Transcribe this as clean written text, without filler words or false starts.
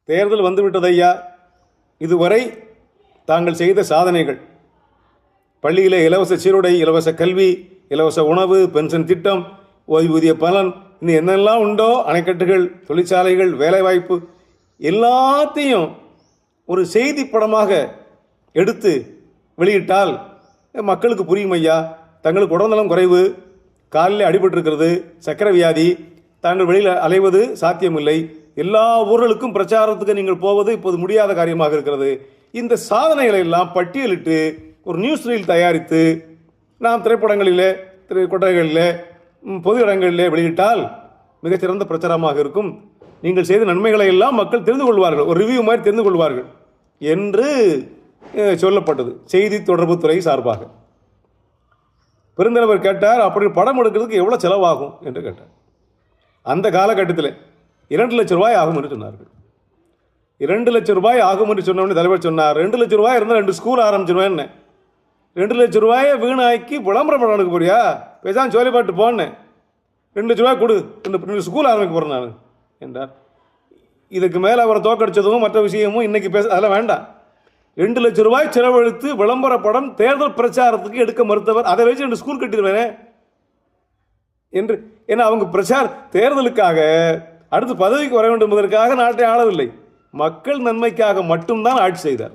தேர்தல் வந்துவிட்டது ஐயா. இதுவரை தாங்கள் செய்த சாதனைகள், பள்ளியிலே இலவச சீருடை, இலவச கல்வி, இலவச உணவு, பென்ஷன் திட்டம், ஓய்வூதிய பலன், இன்னும் என்னெல்லாம் உண்டோ, அணைக்கட்டுகள், தொழிற்சாலைகள், வேலைவாய்ப்பு, எல்லாத்தையும் ஒரு செய்தி படமாக எடுத்து வெளியிட்டால் மக்களுக்கு புரியும் ஐயா. தங்களுக்கு உடல்நலம் குறைவு, காலில் அடிபட்டிருக்கிறது, சக்கரை வியாதி, தாங்கள் வெளியில் அலைவது சாத்தியமில்லை, எல்லா ஊர்களுக்கும் பிரச்சாரத்துக்கு நீங்கள் போவது இப்போது முடியாத காரியமாக இருக்கிறது. இந்த சாதனைகளை எல்லாம் பட்டியலிட்டு ஒரு நியூஸ் ரீல் தயாரித்து நாம் திரைப்படங்களிலே, கொட்டகைகளிலே, பொது இடங்களிலே வெளியிட்டால் மிகச்சிறந்த பிரச்சாரமாக இருக்கும். நீங்கள் செய்த நன்மைகளை எல்லாம் மக்கள் தெரிந்து கொள்வார்கள், ஒரு ரிவ்யூ மாதிரி தெரிந்து கொள்வார்கள் என்று சொல்லப்பட்டது செய்தி தொடர்புத்துறை சார்பாக. பெருந்தலைவர் கேட்டார், அப்படி படம் எடுக்கிறதுக்கு எவ்வளோ செலவாகும் என்று கேட்டார். அந்த காலகட்டத்தில் 2 லட்சம் ரூபாய் ஆகும் என்று சொன்னார்கள். 2 லட்சம் ரூபாய் ஆகும் என்று சொன்னோடனே தலைவர் சொன்னார், 2 லட்சம் ரூபாய் இருந்தால் 2 ஸ்கூல் ஆரம்பிச்சிருவேன். 2 லட்சம் ரூபாயை வீணாக்கி விளம்பரம் படம் எடுக்க போறியா? பேசாமல் சோலை பாட்டு போனேன், 2 லட்சம் ரூபாய் கொடு, 2 ஸ்கூல் ஆரம்பிக்க போகிறேன் நான் என்றார். இதுக்கு மேலே அவரை தோக்கடிச்சதும் மற்ற விஷயமும் இன்னைக்கு அதெல்லாம் வேண்டாம். 2 லட்சம் ரூபாய் செலவழித்து விளம்பர படம் தேர்தல் பிரச்சாரத்துக்கு எடுக்க மறுத்தவர், அதை வச்சு 2 ஸ்கூல் கட்டிடுவேனே என்று. ஏன்னா அவங்க தேர்தலுக்காக அடுத்து பதவிக்கு வர வேண்டும் என்பதற்காக நாட்டை ஆளவில்லை, மக்கள் நன்மைக்காக மட்டும்தான் ஆட்சி செய்தார்.